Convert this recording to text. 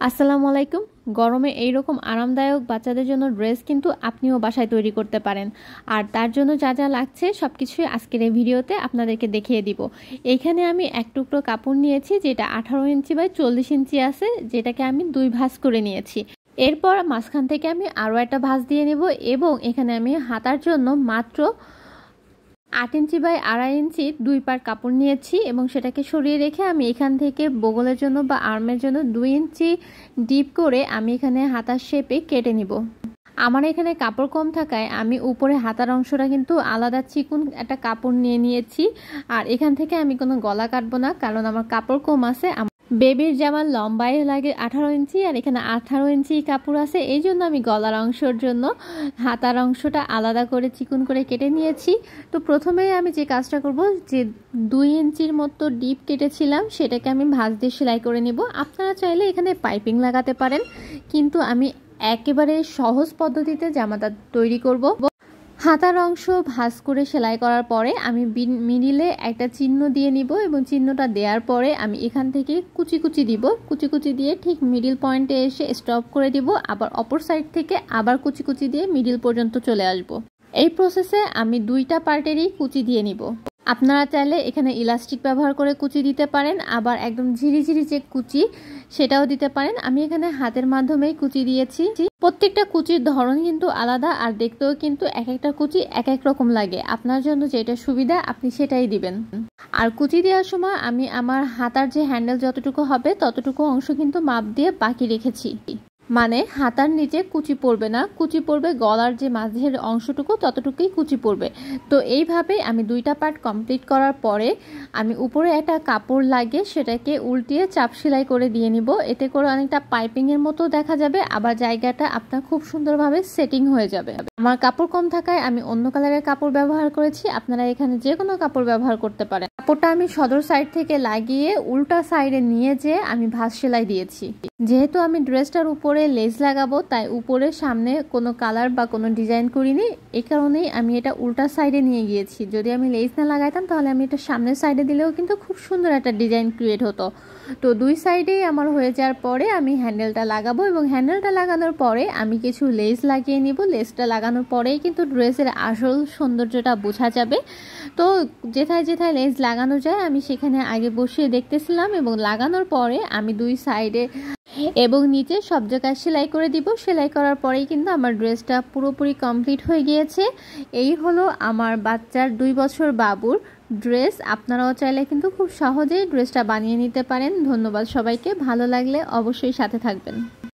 আসসালামু আলাইকুম। গরমে এইরকম আরামদায়ক বাচ্চাদের জন্য ড্রেস কিন্তু আপনিও বাসায় তৈরি করতে পারেন। আর তার জন্য যা যা লাগছে সবকিছুই আজকের এই ভিডিওতে আপনাদেরকে দেখিয়ে দিব। এইখানে আমি এক টুকরো কাপড় নিয়েছি, যেটা 18 ইঞ্চি বাই 40 ইঞ্চি আছে, যেটাকে আমি 2 ভাঁজ করে নিয়েছি। এরপর মাঝখান থেকে আমি আরও একটা ভাঁজ দিয়ে নেব এবং এখানে আমি হাতার জন্য মাত্র 8 ইঞ্চি বাই 2.5 ইঞ্চি 2 পার্ট কাপড় নিয়েছি এবং সেটাকে সরিয়ে রেখে আমি এখান থেকে বগলের জন্য বা আর্মের জন্য 2 ইঞ্চি ডিপ করে আমি এখানে হাতার শেপে কেটে নিব। আমার এখানে কাপড় কম থাকায় আমি উপরে হাতার অংশটা কিন্তু আলাদা চিকন একটা কাপড় নিয়ে নিয়েছি। আর এখান থেকে আমি কোনো গলা কাটবো না, কারণ আমার কাপড় কম আছে। বেবির জামার লম্বাই লাগে 18 ইঞ্চি আর এখানে 18 ইঞ্চি কাপড় আছে, এই জন্য আমি গলার অংশের জন্য হাতার অংশটা আলাদা করে চিকন করে কেটে নিয়েছি। তো প্রথমেই আমি যে কাজটা করব, যে 2 ইঞ্চির মতো ডিপ কেটেছিলাম সেটাকে আমি ভাঁজ দিয়ে সেলাই করে নিব। আপনারা চাইলে এখানে পাইপিং লাগাতে পারেন, কিন্তু আমি একেবারে সহজ পদ্ধতিতে জামাটা তৈরি করব। হাতার অংশ ভাঁজ করে সেলাই করার পরে আমি মিডিলে একটা চিহ্ন দিয়ে নিব এবং চিহ্নটা দেওয়ার পরে আমি এখান থেকে কুচি কুচি দিব। কুচি কুচি দিয়ে ঠিক মিডিল পয়েন্টে এসে স্টপ করে দিব, আবার অপর সাইড থেকে আবার কুচি কুচি দিয়ে মিডিল পর্যন্ত চলে আসব। এই প্রসেসে আমি 2টা পার্টেরই কুচি দিয়ে নিব। আপনারা চাইলে এখানে ইলাস্টিক ব্যবহার করে কুচি দিতে পারেন, আবার একদম ঝিরিঝিরি যে কুচি সেটাও দিতে পারেন। আমি এখানে হাতের মাধ্যমেই কুচি দিয়েছি। প্রত্যেকটা কুচির ধরন কিন্তু আলাদা আর দেখতেও কিন্তু এক একটা কুচি এক এক রকম লাগে। আপনার জন্য যেটা সুবিধা আপনি সেটাই দিবেন। আর কুচি দেওয়ার সময় আমি আমার হাতার যে হ্যান্ডেল যতটুকু হবে ততটুকু অংশ কিন্তু মাপ দিয়ে বাকি রেখেছি। মানে হাতার নিচে কুচি পড়বে না, কুচি পড়বে গলার যে মাঝের অংশটুকু ততটুকুই কুচি পড়বে। তো এইভাবে আমি 2টা পার্ট কমপ্লিট করার পরে আমি উপরে একটা কাপড় লাগিয়ে সেটাকে উল্টিয়ে চাপ সেলাই করে দিয়ে নিব। এতে করে অনেকটা পাইপিংয়ের মতো দেখা যাবে, আবার জায়গাটা আপনার খুব সুন্দরভাবে সেটিং হয়ে যাবে। আমার কাপড় কম থাকায় আমি অন্য কালারের কাপড় ব্যবহার করেছি, আপনারা এখানে যে কোনো কাপড় ব্যবহার করতে পারেন। কাপড়টা আমি সদর সাইড থেকে লাগিয়ে উল্টা সাইডে নিয়ে যেয়ে আমি ভাঁজ সেলাই দিয়েছি। যেহেতু আমি ড্রেসটার উপরে লেস লাগাবো, তাই উপরে সামনে কোনো কালার বা কোনো ডিজাইন করিনি, এই কারণেই আমি এটা উল্টা সাইডে নিয়ে গিয়েছি। যদি আমি লেস না লাগাইতাম তাহলে আমি এটা সামনের সাইডে দিলেও কিন্তু খুব সুন্দর একটা ডিজাইন ক্রিয়েট হতো। তো 2 সাইডেই আমার হয়ে যাওয়ার পরে আমি হ্যান্ডেলটা লাগাবো এবং হ্যান্ডেলটা লাগানোর পরে আমি কিছু লেস লাগিয়ে নিব। লেসটা লাগানোর পরেই কিন্তু ড্রেসের আসল সৌন্দর্যটা বোঝা যাবে। তো যেথায় যেথায় লেস লাগানো যায় আমি সেখানে আগে বসিয়ে দেখতেছিলাম এবং লাগানোর পরে আমি 2 সাইডে এবং নিচে সব জায়গায় সেলাই করে দিব। সেলাই করার পরেই কিন্তু আমার ড্রেসটা পুরোপুরি কমপ্লিট হয়ে গিয়েছে। এই হলো আমার বাচ্চার 2 বছর বাবুর ড্রেস। আপনারাও চাইলে কিন্তু খুব সহজেই ড্রেসটা বানিয়ে নিতে পারেন। ধন্যবাদ সবাইকে। ভালো লাগলে অবশ্যই সাথে থাকবেন।